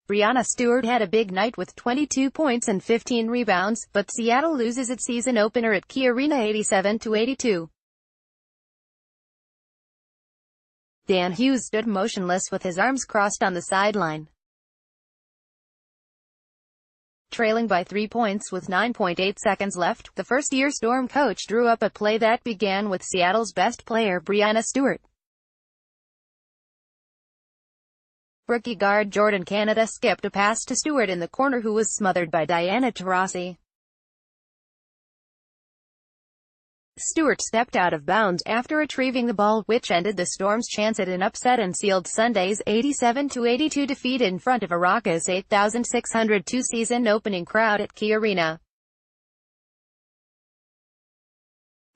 Breanna Stewart had a big night with 22 points and 15 rebounds, but Seattle loses its season opener at Key Arena 87-82. Dan Hughes stood motionless with his arms crossed on the sideline. Trailing by 3 points with 9.8 seconds left, the first-year Storm coach drew up a play that began with Seattle's best player Breanna Stewart. Rookie guard Jordan Canada skipped a pass to Stewart in the corner, who was smothered by Diana Taurasi. Stewart stepped out of bounds after retrieving the ball, which ended the Storm's chance at an upset and sealed Sunday's 87-82 defeat in front of a raucous 8,602 season-opening crowd at Key Arena.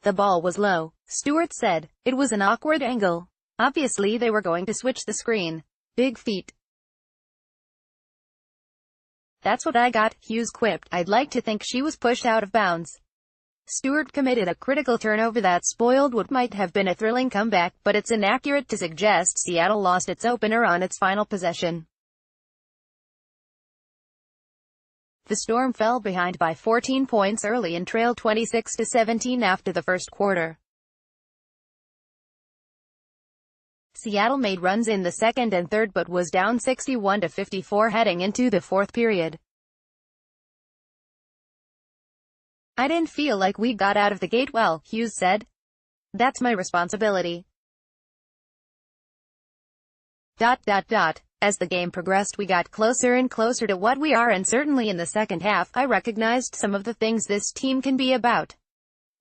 "The ball was low," Stewart said. "It was an awkward angle. Obviously they were going to switch the screen. Big feet. That's what I got," Hughes quipped. "I'd like to think she was pushed out of bounds." Stewart committed a critical turnover that spoiled what might have been a thrilling comeback, but it's inaccurate to suggest Seattle lost its opener on its final possession. The Storm fell behind by 14 points early and trailed 26-17 after the first quarter. Seattle made runs in the second and third but was down 61-54 heading into the fourth period. "I didn't feel like we got out of the gate well," Hughes said. "That's my responsibility." As the game progressed, we got closer and closer to what we are, and certainly in the second half, I recognized some of the things this team can be about.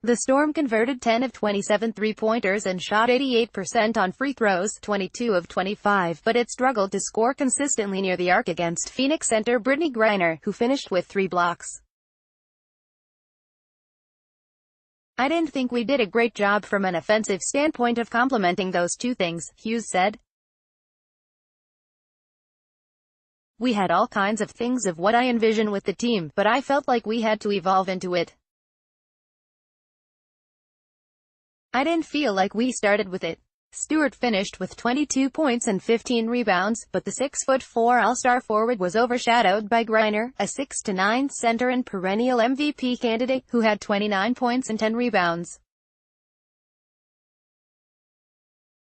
The Storm converted 10 of 27 three-pointers and shot 88% on free throws, 22 of 25, but it struggled to score consistently near the arc against Phoenix center Brittney Griner, who finished with 3 blocks. "I didn't think we did a great job from an offensive standpoint of complementing those two things," Hughes said. "We had all kinds of things of what I envision with the team, but I felt like we had to evolve into it. I didn't feel like we started with it." Stewart finished with 22 points and 15 rebounds, but the 6'4" All-Star forward was overshadowed by Griner, a 6'9" center and perennial MVP candidate, who had 29 points and 10 rebounds.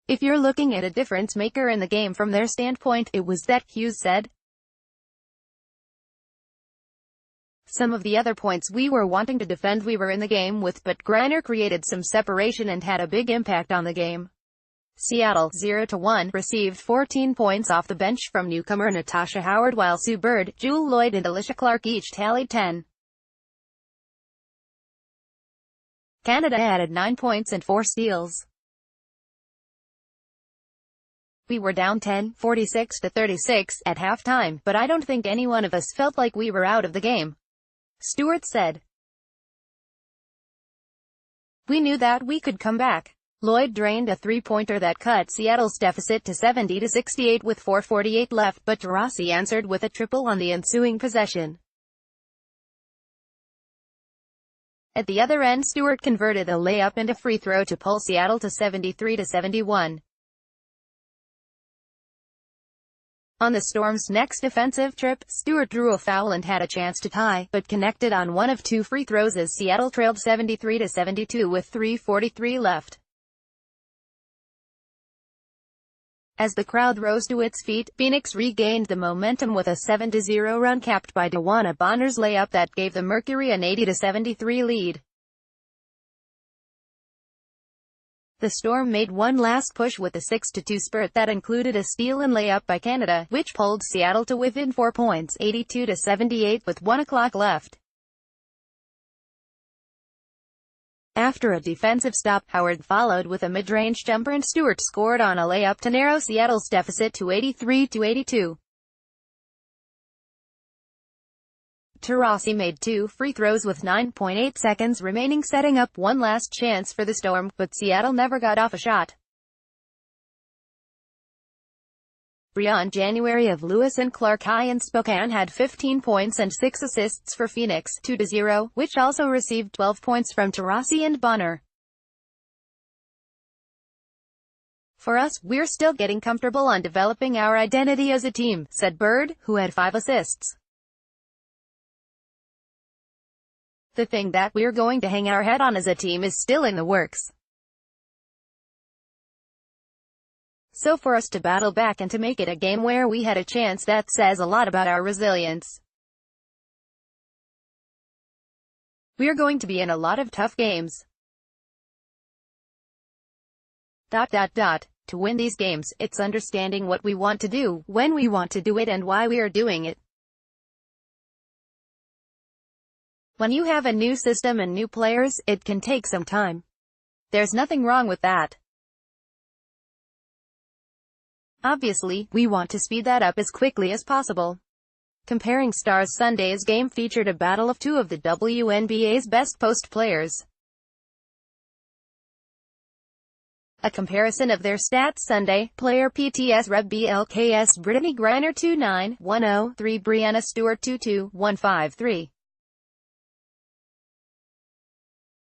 "If you're looking at a difference maker in the game from their standpoint, it was that," Hughes said. "Some of the other points we were wanting to defend we were in the game with, but Griner created some separation and had a big impact on the game." Seattle, 0-1, received 14 points off the bench from newcomer Natasha Howard, while Sue Bird, Jewel Lloyd and Alicia Clark each tallied 10. Canada added 9 points and 4 steals. "We were down 10, 46-36, at halftime, but I don't think any one of us felt like we were out of the game," Stewart said. "We knew that we could come back." Lloyd drained a three-pointer that cut Seattle's deficit to 70-68 with 4:48 left, but Taurasi answered with a triple on the ensuing possession. At the other end, Stewart converted a layup and a free throw to pull Seattle to 73-71. On the Storm's next defensive trip, Stewart drew a foul and had a chance to tie, but connected on one of 2 free throws as Seattle trailed 73-72 with 3:43 left. As the crowd rose to its feet, Phoenix regained the momentum with a 7-0 run capped by DeWanna Bonner's layup that gave the Mercury an 80-73 lead. The Storm made one last push with a 6-2 spurt that included a steal and layup by Canada, which pulled Seattle to within 4 points, 82-78 with 1 o'clock left. After a defensive stop, Howard followed with a mid-range jumper and Stewart scored on a layup to narrow Seattle's deficit to 83-82. Taurasi made 2 free throws with 9.8 seconds remaining, setting up one last chance for the Storm, but Seattle never got off a shot. Breon January of Lewis and Clark High in Spokane had 15 points and 6 assists for Phoenix, 2-0, which also received 12 points from Taurasi and Bonner. For us, we're still getting comfortable on developing our identity as a team, said Bird, who had 5 assists. The thing that we're going to hang our head on as a team is still in the works. So for us to battle back and to make it a game where we had a chance, that says a lot about our resilience. We're going to be in a lot of tough games. To win these games, it's understanding what we want to do, when we want to do it, and why we are doing it. When you have a new system and new players, it can take some time. There's nothing wrong with that. Obviously, we want to speed that up as quickly as possible. Comparing Stars Sunday's game featured a battle of 2 of the WNBA's best post players. A comparison of their stats Sunday, player PTS Reb BLKS Brittany Griner 29-103 Brianna Stewart 22-153.